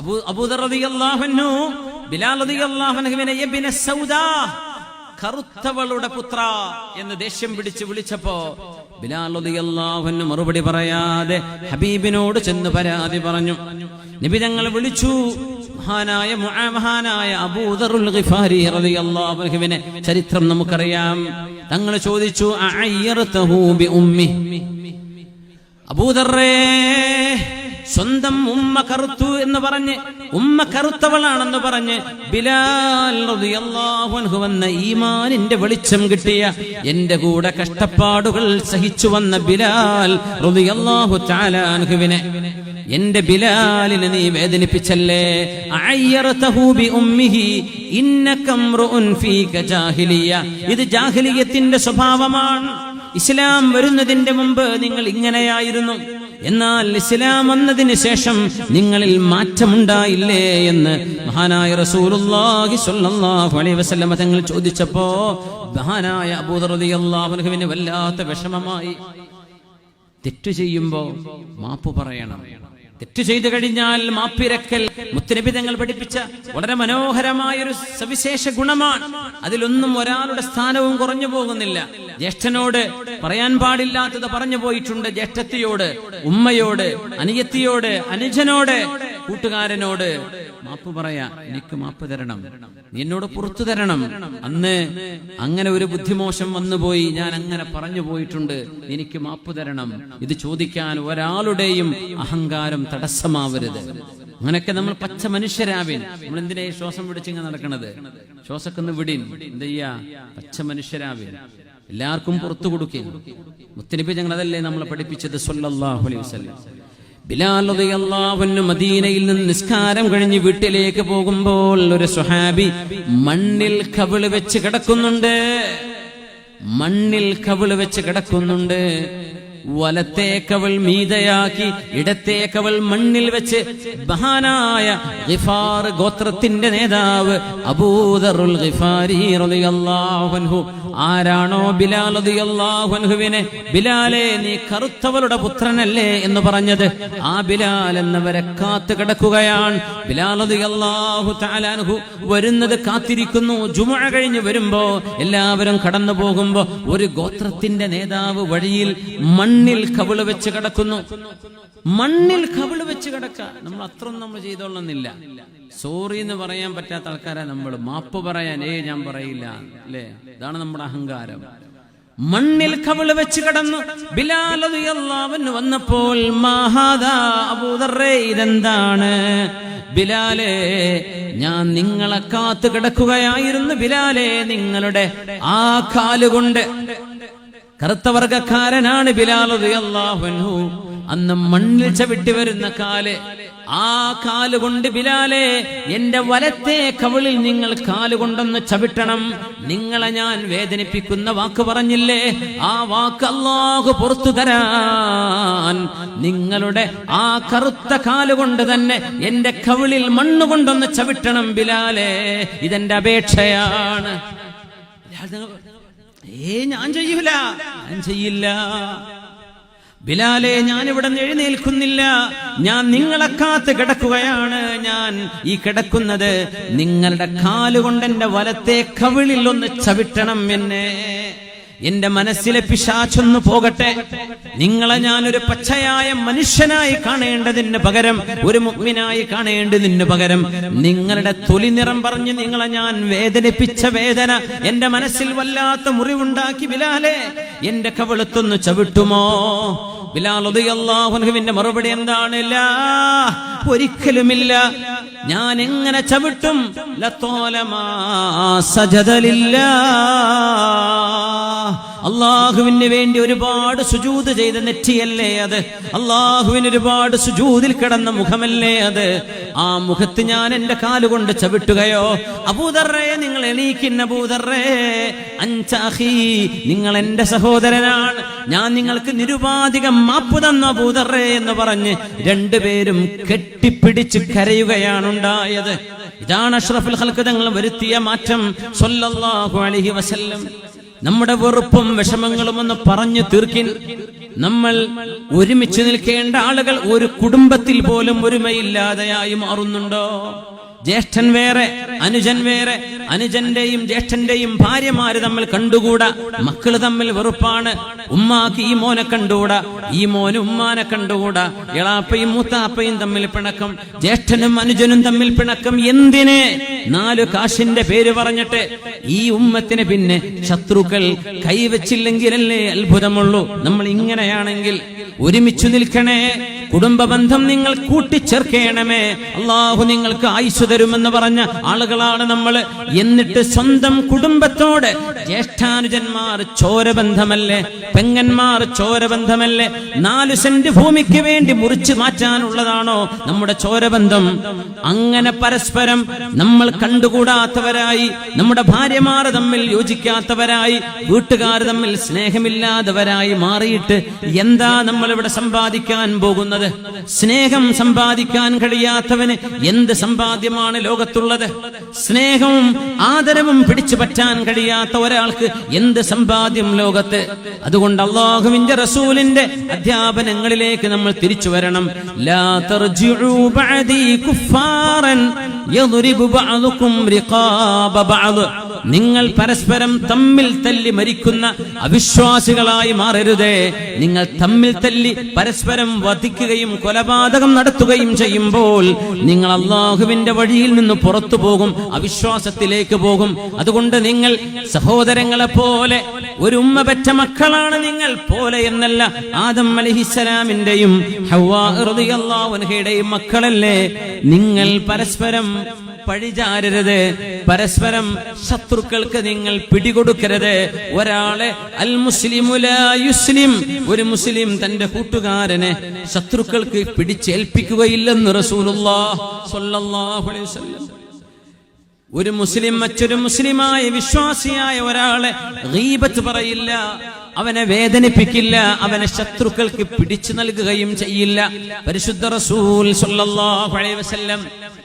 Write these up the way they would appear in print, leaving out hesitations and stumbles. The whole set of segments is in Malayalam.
അബൂദർ റളിയല്ലാഹു അൻഹു ബിലാൽ റളിയല്ലാഹു അൻഹുവിനെ ഇബ്ന സൗദാ, കറുത്തവളുടെ പുത്ര എന്ന് ദേഷ്യം പിടിച്ച് വിളിച്ചപ്പോ ബിലാൽ റളിയല്ലാഹു അൻഹു മറുപടി പറയാതെ ഹബീബിനോട് ചെന്ന് പരാതി പറഞ്ഞു. നബി തങ്ങൾ വിളിച്ചു. മഹാനായ അബൂദറുൽ ഗിഫാരി റളിയല്ലാഹു അൻഹുവിനെ ചരിത്രം നമുക്കറിയാം. തങ്ങൾ ചോദിച്ചു, അഅയ്യർതഹു ബി ഉമ്മി, അബൂദറേ, സ്വന്തം ഉമ്മ കറുത്തു എന്ന് പറഞ്ഞ്, ഉമ്മ കറുത്തവളാണെന്ന് പറഞ്ഞ് ബിലാൽ റളിയല്ലാഹു അൻഹു വന്ന ഈമാനിന്റെ വെളിച്ചം കിട്ടിയ, എന്റെ കൂടെ കഷ്ടപ്പാടുകൾ സഹിച്ചു വന്ന ബിലാൽ റളിയല്ലാഹു തആല അൻഹുവിനെ, എന്റെ ബിലാലിനെ നീ വേദനിപ്പിച്ചല്ലേ. അഅയ്യർതഹു ബി ഉമ്മിഹി ഇന്നക ഇംറുഉൻ ഫീക ജാഹിലിയ, ഇത് ജാഹിലിയത്തിന്റെ സ്വഭാവമാണ്. ഇസ്ലാം വരുന്നതിന്റെ മുമ്പ് നിങ്ങൾ ഇങ്ങനെയായിരുന്നു, എന്നാൽ ഇസ്ലാം വന്നതിന് ശേഷം നിങ്ങളിൽ മാറ്റമുണ്ടായില്ലേ എന്ന് മഹാനായ റസൂലുള്ളാഹി സ്വല്ലല്ലാഹു അലൈഹി വസല്ലം തങ്ങൾ ചോദിച്ചപ്പോ മഹാനായ അബൂദർ റളിയല്ലാഹു അൻഹുവിന് വല്ലാത്ത വിഷമമായി. തെറ്റു ചെയ്യുമ്പോ മാപ്പ് പറയണം. തെറ്റു ചെയ്തു കഴിഞ്ഞാൽ മാപ്പിരക്കൽ മുത്തുനബി തങ്ങൾ പഠിപ്പിച്ച വളരെ മനോഹരമായൊരു സവിശേഷ ഗുണമാണ്. അതിലൊന്നും ഒരാളുടെ സ്ഥാനവും കുറഞ്ഞു പോകുന്നില്ല. ജ്യേഷ്ഠനോട് പറയാൻ പാടില്ലാത്തത് പറഞ്ഞു പോയിട്ടുണ്ട്, ജ്യേഷ്ഠത്തിയോട്, ഉമ്മയോട്, അനിയത്തിയോട്, അനുജനോട്, കൂട്ടുകാരനോട് മാപ്പ് പറയാ, എനിക്ക് മാപ്പ് തരണം, നീ എന്നോട് പുറത്തു തരണം, അന്ന് അങ്ങനെ ഒരു ബുദ്ധിമോശം വന്നുപോയി, ഞാൻ അങ്ങനെ പറഞ്ഞു പോയിട്ടുണ്ട്, എനിക്ക് മാപ്പ് തരണം. ഇത് ചോദിക്കാൻ ഒരാളുടെയും അഹങ്കാരം തടസ്സമാവരുത്. അങ്ങനെയൊക്കെ നമ്മൾ പച്ച മനുഷ്യരാവിൻ. നമ്മൾ എന്തിനാ ഈ ശ്വാസം പിടിച്ചിങ്ങനെ നടക്കണത്? ശ്വാസക്കൊന്ന് വിടിൻ. എന്തെയ്യാ? പച്ച മനുഷ്യരാവിൻ. എല്ലാവർക്കും പുറത്തു കൊടുക്കും. മുത്തനബി ഞങ്ങൾ അതല്ലേ നമ്മളെ പഠിപ്പിച്ചത് സ്വല്ലല്ലാഹു അലൈഹി വസല്ലം. ബിലാൽ റളിയല്ലാഹു അൻഹു മദീനയിൽ നിന്ന് നിസ്കാരം കഴിഞ്ഞ് വീട്ടിലേക്ക് പോകുമ്പോൾ ഒരു സ്വഹാബി മണ്ണിൽ കവിള് വെച്ച് കിടക്കുന്നുണ്ട്. മണ്ണിൽ കവിള് വെച്ച് കിടക്കുന്നുണ്ട്. വലത്തെ കവൾ മീതയാക്കി ഇടത്തെ കവൾ മണ്ണിൽ വെച്ച് മഹാനായ ഗിഫാർ ഗോത്രത്തിന്റെ നേതാവ് അബൂദറുൽ ഗിഫാരി റളിയല്ലാഹു അൻഹു, ആരാണോ ബിലാൽ റളിയല്ലാഹു അൻഹുവിനെ ബിലാലെ നീ കറുത്തവളുടെ പുത്രനല്ലേ എന്ന് പറഞ്ഞത്, ആ ബിലാൽ എന്നവരെ കാത്തു കിടക്കുകയാണ്. ബിലാൽ റളിയല്ലാഹു തആല അൻഹു വരുന്നത് കാത്തിരിക്കുന്നു. ജുമുഅ കഴിഞ്ഞ് വരുമ്പോ എല്ലാവരും കടന്നു പോകുമ്പോ ഒരു ഗോത്രത്തിന്റെ നേതാവ് വഴിയിൽ മണ്ണിൽ കവിള് വെച്ച് കിടക്കുന്നു. മണ്ണിൽ കവിള് വെച്ച് കിടക്ക. നമ്മൾ അത്രയൊന്നും നമ്മൾ ചെയ്തോളുന്നില്ല. സോറി എന്ന് പറയാൻ പറ്റാത്ത ആൾക്കാരാ നമ്മൾ. മാപ്പ് പറയാൻ ഞാൻ പറയില്ല, അല്ലേ? ഇതാണ് നമ്മുടെ അഹങ്കാരം. മണ്ണിൽ കവിള് വെച്ച് കിടന്നു. ബിലാൽ റളിയല്ലാഹു അൻഹു വന്നപ്പോൾ മാഹാദാ അബൂദറേ, ഇതെന്താണ്? ബിലാലേ, ഞാൻ നിങ്ങളെ കാത്തു കിടക്കുകയായിരുന്നു. ബിലാലേ, നിങ്ങളുടെ ആ കാലുകൊണ്ട്, കറുത്ത വർഗക്കാരനാണ് ബിലാൽ റളിയല്ലാഹു അൻഹു, അന്ന് മണ്ണിൽ ചവിട്ടി വരുന്ന കാല്, ആ കാലുകൊണ്ട് ബിലാലെ എന്റെ വലത്തെ കവിളിൽ നിങ്ങൾ കാലുകൊണ്ടൊന്ന് ചവിട്ടണം. നിങ്ങളെ ഞാൻ വേദനിപ്പിക്കുന്ന വാക്ക് പറഞ്ഞില്ലേ, ആ വാക്ക് അല്ലാഹു പുറത്തു തരാൻ നിങ്ങളുടെ ആ കറുത്ത കാലുകൊണ്ട് തന്നെ എന്റെ കവിളിൽ മണ്ണുകൊണ്ടൊന്ന് ചവിട്ടണം ബിലാലെ, ഇതെന്റെ അപേക്ഷയാണ്. ഞാൻ ചെയ്യൂല, ഞാൻ ചെയ്യില്ല ബിലാലെ, ഞാൻ ഇവിടെ നിന്ന് എഴുന്നേൽക്കുന്നില്ല, ഞാൻ നിങ്ങളെ കാത്ത് കിടക്കുകയാണ്. ഞാൻ ഈ കിടക്കുന്നത് നിങ്ങളുടെ കാലുകൊണ്ട് എന്റെ വലത്തെ കവിളിൽ ഒന്ന് ചവിട്ടണം. എന്റെ മനസ്സിലെ പിശാചൊന്നു പോകട്ടെ. നിങ്ങളെ ഞാനൊരു പച്ചയായ മനുഷ്യനായി കാണേണ്ടതിന് പകരം, ഒരു മുഅ്മിനായി കാണേണ്ടതിന് പകരം, നിങ്ങളുടെ തൊലി നിറം പറഞ്ഞ് നിങ്ങളെ ഞാൻ വേദനിപ്പിച്ച വേദന എന്റെ മനസ്സിൽ വല്ലാത്ത മുറിവുണ്ടാക്കി. ബിലാലെ, എന്റെ കവിളത്തൊന്ന് ചവിട്ടുമോ? ബിലാൽ റളിയല്ലാഹു അൻഹുവിന്റെ മറുപടി എന്താണ്? ലാ, ഒരിക്കലുമില്ല. ഞാൻ എങ്ങനെ ചവിട്ടും? ലതോലമാ സജദ ലില്ലാഹ്, അല്ലാഹുവിന് വേണ്ടി ഒരുപാട് സുജൂദ് ചെയ്ത നെറ്റിയല്ലേ അത്? അല്ലാഹുവിന് ഒരുപാട് സുജൂദിൽ കിടന്ന മുഖമല്ലേ അത്? ആ മുഖത്ത് ഞാൻ എന്റെ കാലുകൊണ്ട് ചവിട്ടുകയോ? അബൂദറേ, നിങ്ങൾ എണീക്കുന്ന അബൂദറേ, അൻത അഖീ, നിങ്ങൾ എന്റെ സഹോദരനാണ്, ഞാൻ നിങ്ങൾക്ക് നിരുപാധികം മാപ്പ് തന്ന അബൂദറേ എന്ന് പറഞ്ഞ് രണ്ടുപേരും കെട്ടിപ്പിടിച്ച് കരയുകയാണ് ഉണ്ടായത്. ഇതാണ് അഷ്റഫുൽ ഖൽഖ് തങ്ങൾ വരുത്തിയ മാറ്റം സ്വല്ലല്ലാഹു അലൈഹി വസല്ലം. നമ്മുടെ വെറുപ്പും വിഷമങ്ങളും ഒന്ന് പറഞ്ഞു തീർക്കിൻ. നമ്മൾ ഒരുമിച്ച് നിൽക്കേണ്ട ആളുകൾ ഒരു കുടുംബത്തിൽ പോലും ഒരുമയില്ലാതെയായി മാറുന്നുണ്ടോ? ജ്യേഷ്ഠൻ വേറെ, അനുജൻ വേറെ, അനുജന്റെയും ജ്യേഷ്ഠന്റെയും ഭാര്യമാര് തമ്മിൽ കണ്ടുകൂടാ, മക്കള് തമ്മിൽ വെറുപ്പാണ്. ഉമ്മാക്ക് ഈ മോനെ കണ്ടുകൂടാ, ഈ മോന് ഉമ്മാനെ കണ്ടുകൂടാ, എളാപ്പയും മൂത്താപ്പയും തമ്മിൽ പിണക്കം, ജ്യേഷ്ഠനും അനുജനും തമ്മിൽ പിണക്കം. എന്തിന്? 4 കാശിന്റെ പേര് പറഞ്ഞിട്ട്. ഈ ഉമ്മത്തിന് പിന്നെ ശത്രുക്കൾ കൈവച്ചില്ലെങ്കിലല്ലേ അത്ഭുതമുള്ളൂ. നമ്മൾ ഇങ്ങനെയാണെങ്കിൽ ഒരുമിച്ചു നിൽക്കണേ, കുടുംബ ബന്ധം നിങ്ങൾ കൂട്ടിച്ചേർക്കണമേ, അള്ളാഹു നിങ്ങൾക്ക് ആയുസ് തരുമെന്ന് പറഞ്ഞ ആളുകളാണ് നമ്മൾ. എന്നിട്ട് സ്വന്തം കുടുംബത്തോട് ജ്യേഷ്ഠാനുജന്മാർ ചോരബന്ധമല്ലേ, പെങ്ങന്മാർ ചോരബന്ധമല്ലേ? 4 സെന്റ് ഭൂമിക്ക് വേണ്ടി മുറിച്ചു മാറ്റാനുള്ളതാണോ നമ്മുടെ ചോരബന്ധം? അങ്ങനെ പരസ്പരം നമ്മൾ കണ്ടുകൂടാത്തവരായി, നമ്മുടെ ഭാര്യമാർ തമ്മിൽ യോജിക്കാത്തവരായി, വീട്ടുകാർ തമ്മിൽ സ്നേഹമില്ലാത്തവരായി മാറിയിട്ട് എന്താ നമ്മൾ ഇവിടെ സമ്പാദിക്കാൻ പോകുന്നത്? സ്നേഹം സമ്പാദിക്കാൻ കഴിയാത്തവന് എന്ത് സമ്പാദ്യമാണ് ലോകത്തുള്ളത്? സ്നേഹവും ആദരവും പിടിച്ചു പറ്റാൻ കഴിയാത്ത ഒരാൾക്ക് എന്ത് സമ്പാദ്യം ലോകത്ത്? അതുകൊണ്ട് അല്ലാഹുവിന്റെ റസൂലിന്റെ അധ്യാപനങ്ങളിലേക്ക് നമ്മൾ തിരിച്ചു വരണം. ലാ തർജിഉ ബഅദി കുഫാറൻ യദ്രിബു ബഅദുകും റിഖാബ ബഅദ്. നിങ്ങൾ പരസ്പരം തമ്മിൽ തല്ലി മരിക്കുന്ന അവിശ്വാസികളായി മാറരുതേ. നിങ്ങൾ തമ്മിൽ തല്ലി പരസ്പരം വധിക്കുകയും കൊലപാതകം നടത്തുകയും ചെയ്യുമ്പോൾ നിങ്ങൾ അല്ലാഹുവിന്റെ വഴിയിൽ നിന്ന് പുറത്തു പോകും, അവിശ്വാസത്തിലേക്ക് പോകും. അതുകൊണ്ട് നിങ്ങൾ സഹോദരങ്ങളെ പോലെ, ഒരു ഉമ്മ പെറ്റ മക്കളാണ് നിങ്ങൾ പോലെ എന്നല്ല, ആദം അലൈഹിസ്സലാമിന്റെയും ഹവ്വാ റളിയല്ലാഹു അൻഹയുടെയും മക്കളല്ലേ നിങ്ങൾ. പരസ്പരം പഴിചാരരുത്, പരസ്പരം ശത്രുക്കൾക്ക് നിങ്ങൾ പിടികൊടുക്കരുത്. ഒരാളെ അൽ മുസ്ലിമു ലാ യുസ്ലിം, ഒരു മുസ്ലിം തന്റെ കൂട്ടുകാരനെ ശത്രുക്കൾക്ക് പിടിച്ചേൽപ്പിക്കുകയില്ലെന്ന് റസൂലുള്ളാഹി സ്വല്ലല്ലാഹു അലൈഹി വസല്ലം. ഒരു മുസ്ലിം മറ്റൊരു മുസ്ലിമായ വിശ്വാസിയായ ഒരാളെ ഗീബത്ത് പറയില്ല, അവനെ വേദനിപ്പിക്കില്ല, അവനെ ശത്രുക്കൾക്ക് പിടിച്ചു നൽകുകയും ചെയ്യില്ല. പരിശുദ്ധ റസൂൽ സ്വല്ലല്ലാഹു അലൈഹി വസല്ലം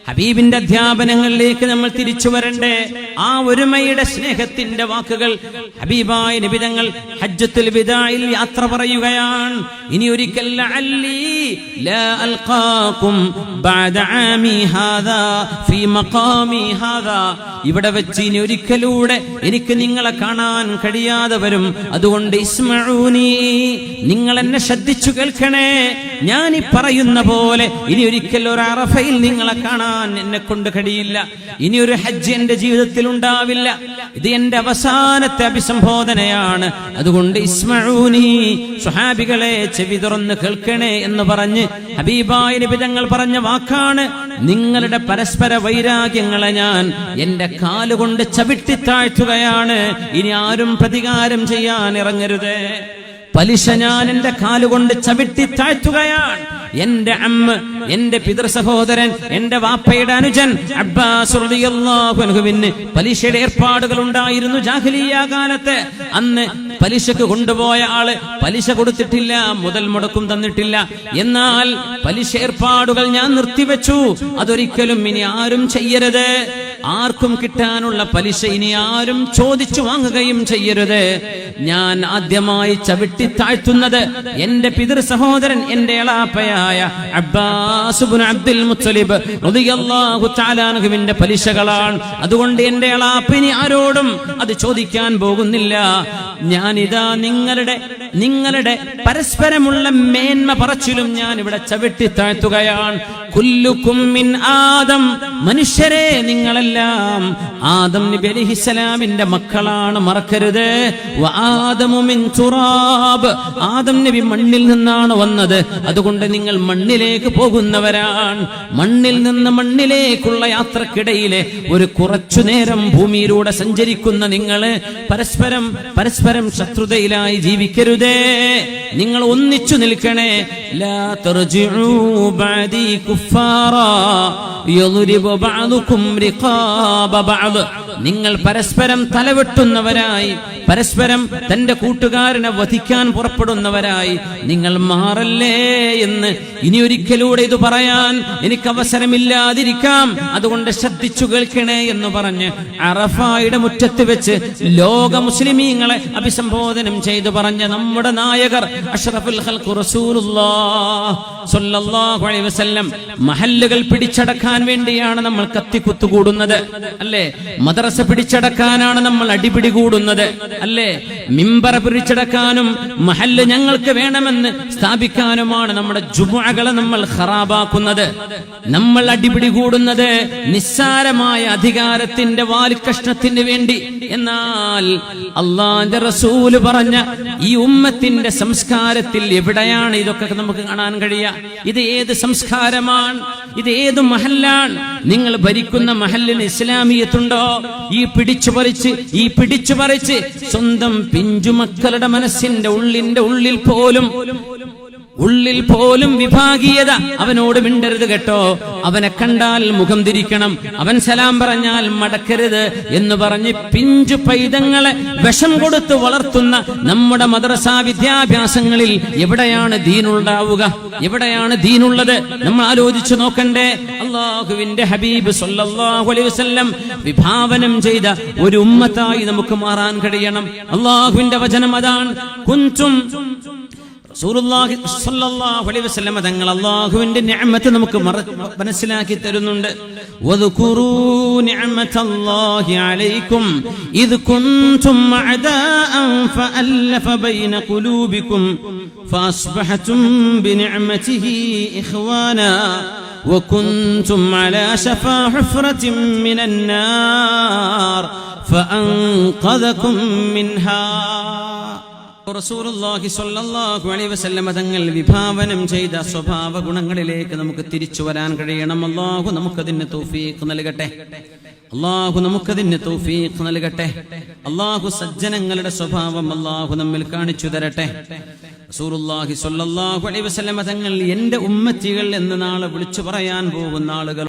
ഹബീബിന്റെ അധ്യാപനങ്ങളിലേക്ക് നമ്മൾ തിരിച്ചു വരണ്ടേ. ആ ഒരുമയുടെ സ്നേഹത്തിന്റെ വാക്കുകൾ ഹബീബായ നബി തങ്ങൾ ഹജ്ജത്തുൽ വിദാഇൽ യാത്ര പറയുകയാണ്. ഇനി ഒരിക്കൽ ലഅല്ലി ലാ അൽഖാകും ബഅദ ആമി ഹാദാ ഫീ മഖാമി ഹാദാ. ഇവിടെ വെച്ച് ഇനി ഒരിക്കലൂടെ എനിക്ക് നിങ്ങളെ കാണാൻ കഴിയാതെ വരും. അതുകൊണ്ട് ഇസ്മഊനി, നിങ്ങൾ എന്നെ ശ്രദ്ധിച്ചു കേൾക്കണേ. ഞാൻ ഈ പറയുന്ന പോലെ ഇനി ഒരിക്കൽ ഒരു അറഫയിൽ നിങ്ങളെ കാണാൻ എന്നെ കൊണ്ട് കഴിയില്ല. ഇനി ഒരു ഹജ്ജ് എന്റെ ജീവിതത്തിൽ ഉണ്ടാവില്ല. ഇത് എന്റെ അവസാനത്തെ അഭിസംബോധനയാണ്. അതുകൊണ്ട് ഇസ്മഊനി, സ്വഹാബികളെ ചെവി തുറന്ന് കേൾക്കണേ എന്ന് പറഞ്ഞ് ഹബീബായ നബി തങ്ങൾ പറഞ്ഞ വാക്കാണ്. നിങ്ങളുടെ പരസ്പര വൈരാഗ്യങ്ങളെ ഞാൻ എന്റെ കാലുകൊണ്ട് ചവിട്ടി താഴ്ത്തുകയാണ്. ഇനി ആരും പ്രതികാരം ചെയ്യാൻ ഇറങ്ങരുത്. പലിശ ഞാൻ എന്റെ കാലുകൊണ്ട് ചവിട്ടി താഴ്ത്തുകയാണ്. എന്റെ അമ്മ, എന്റെ പിതൃ സഹോദരൻ, എന്റെ വാപ്പയുടെ അനുജൻ അബ്ബാസ് റളിയല്ലാഹു അൻഹുവിന് പലിശയുടെ ഏർപ്പാടുകൾ ഉണ്ടായിരുന്നു ജാഹിലിയ്യ കാലത്ത്. അന്ന് പലിശക്ക് കൊണ്ടുപോയ ആള് പലിശ കൊടുത്തിട്ടില്ല, മുതൽ മുടക്കും തന്നിട്ടില്ല. എന്നാൽ പലിശ ഏർപ്പാടുകൾ ഞാൻ നിർത്തിവെച്ചു. അതൊരിക്കലും ഇനി ആരും ചെയ്യരുത്. ആർക്കും കിട്ടാനുള്ള പലിശ ഇനി ആരും ചോദിച്ചു വാങ്ങുകയും ചെയ്യരുത്. ഞാൻ ആദ്യമായി ചവിട്ടി താഴ്ത്തുന്നത് എന്റെ പിതൃ സഹോദരൻ, എന്റെ എളാപ്പയായ അബ്ബാസ് ഇബ്നു അബ്ദുൽ മുത്തലിബ് റളിയല്ലാഹു തആല അൻഹുവിന്റെ പലിശകളാണ്. അതുകൊണ്ട് എന്റെ എളാപ്പനി ആരോടും അത് ചോദിക്കാൻ പോകുന്നില്ല. ഞാനിതാ നിങ്ങളുടെ പരസ്പരമുള്ള മേന്മ പറച്ചിലും ഞാൻ ഇവിടെ ചവിട്ടി താഴ്ത്തുകയാണ്. കുല്ലുക്കും മിൻ ആദം, മനുഷ്യരെ നിങ്ങളെല്ലാം ആദം നബി അലൈഹിസ്സലാമിന്റെ മക്കളാണ്, മറക്കരുത്. വആദമു മിൻ തുറാബ്, ആദം നബി മണ്ണിൽ നിന്നാണ് വന്നത്. അതുകൊണ്ട് നിങ്ങൾ മണ്ണിലേക്ക് പോകുന്നവരാണ്. മണ്ണിൽ നിന്ന് മണ്ണിലേക്കുള്ള യാത്രക്കിടയിലെ ഒരു കുറച്ചു നേരം ഭൂമിയിലൂടെ സഞ്ചരിക്കുന്ന നിങ്ങൾ പരസ്പരം ശത്രുതയിലായി ജീവിക്കരുതേ. നിങ്ങൾ ഒന്നിച്ചു നിൽക്കണേ. ലാ തർജിഉ ബഅദി കുഫാറാ യദ്രിബു ബഅദുകും റിഖാബ ബഅദ്. നിങ്ങൾ പരസ്പരം തലവെട്ടുന്നവരായി, പരസ്പരം തന്റെ കൂട്ടുകാരനെ വധിക്കാൻ പുറപ്പെടുന്നവരായി നിങ്ങൾ മാറല്ലേ എന്ന് ഇനിയൊരിക്കലൂടെ ഇത് പറയാൻ എനിക്ക് അവസരമില്ലാതിരിക്കാം, അതുകൊണ്ട് ശ്രദ്ധിച്ചു കേൾക്കണേ എന്ന് പറഞ്ഞ് അറഫായുടെ മുറ്റത്ത് വെച്ച് ലോക മുസ്ലിമീങ്ങളെ അഭിസംബോധനം ചെയ്തു പറഞ്ഞ നമ്മുടെ നായകർ അഷ്റഫുൽ ഖൽഖ് റസൂലുള്ളാഹി സ്വല്ലല്ലാഹു അലൈഹി വസല്ലം മഹല്ലുകൾ പിടിച്ചടക്കാൻ വേണ്ടിയാണ് നമ്മൾ കത്തിക്കുത്തുകൂടുന്നത് അല്ലേ? മദ്രസ പിടിച്ചടക്കാനാണ് നമ്മൾ അടിപിടി കൂടുന്നത് അല്ലേ? മിമ്പർ പിടിച്ചടക്കാനും മഹല്ല് ഞങ്ങൾക്ക് വേണമെന്ന് സ്ഥാപിക്കാനുമാണ് നമ്മുടെ ജുമുഅകളെ നമ്മൾ ഖറാബാക്കുന്നത്. നമ്മൾ അടിപിടി കൂടുന്നത് നിസ്സാരമായ അധികാരത്തിന്റെ വാൽക്കഷ്ണത്തിന് വേണ്ടി. എന്നാൽ അല്ലാഹുവിന്റെ റസൂല് പറഞ്ഞ ഈ ഉമ്മത്തിന്റെ സംസ്കാരത്തിൽ എവിടെയാണ് ഇതൊക്കെ നമുക്ക് കാണാൻ കഴിയുക? ഇത് ഏത് സംസ്കാരമാണ്? ഇത് ഏത് മഹല്ലാണ്? നിങ്ങൾ ഭരിക്കുന്ന മഹല്ലിന് ഇസ്ലാമിയത്തുണ്ടോ? ഈ പിടിച്ചു പറിച്ച് സ്വന്തം പിഞ്ചുമക്കളുടെ മനസ്സിന്റെ ഉള്ളിൽ പോലും വിഭാഗീയത. അവനോട് മിണ്ടരുത് കേട്ടോ, അവനെ കണ്ടാൽ മുഖം തിരിക്കണം, അവൻ സലാം പറഞ്ഞാൽ മടക്കരുത് എന്ന് പറഞ്ഞ് പിഞ്ചു പൈതങ്ങളെ വിഷം കൊടുത്ത് വളർത്തുന്ന നമ്മുടെ മദ്രസാ വിദ്യാഭ്യാസങ്ങളിൽ എവിടെയാണ് ദീനുണ്ടാവുക? എവിടെയാണ് ദീനുള്ളത്? നമ്മൾ ആലോചിച്ചു നോക്കണ്ടേ? അല്ലാഹുവിന്റെ ഹബീബ് സ്വല്ലല്ലാഹു അലൈഹി വസല്ലം വിഭാവനം ചെയ്ത ഒരു ഉമ്മത്തായി നമുക്ക് മാറാൻ കഴിയണം. അല്ലാഹുവിന്റെ വചനം അതാണ്. കുൻതും റസൂലുള്ളാഹി സ്വല്ലല്ലാഹു അലൈഹി വസല്ലം തങ്ങൾ അല്ലാഹുവിന്റെ നിഅമത്ത് നമുക്ക് മനസ്സിലാക്കി തരുന്നുണ്ട്. വദ്കുറൂ നിഅമത്തല്ലാഹി അലൈക്കും ഇദ് കുൻതും അഅദാഅൻ ഫഅല്ലഫ ബൈന ഖുലൂബിക്കും ഫഅസ്ബഹതും ബിനിഅമതിഹി ഇഖ്വാനാ വകുൻതും അലാ ശഫാ ഹുഫ്റത്തിൻ മിനൻ നാർ ഫഅൻഖദകും മിൻഹാ. റസൂലുള്ളാഹി സ്വല്ലല്ലാഹു അലൈഹി വസല്ലം തങ്ങൾ വിഭാവനം ചെയ്ത സ്വഭാവ ഗുണങ്ങളിലേക്ക് നമുക്ക് തിരിച്ചു വരാൻ കഴിയണം. അല്ലാഹു നമുക്കതിന് തൗഫീഖ് നൽകട്ടെ. അല്ലാഹു സജ്ജനങ്ങളുടെ സ്വഭാവം അല്ലാഹു നമ്മിൽ കാണിച്ചു തരട്ടെ. റസൂലുള്ളാഹി സ്വല്ലല്ലാഹു അലൈഹി വസല്ലം തങ്ങൾ എന്റെ ഉമ്മത്തികൾ എന്ന് നാളെ വിളിച്ചു പറയാൻ പോകുന്ന ആളുകൾ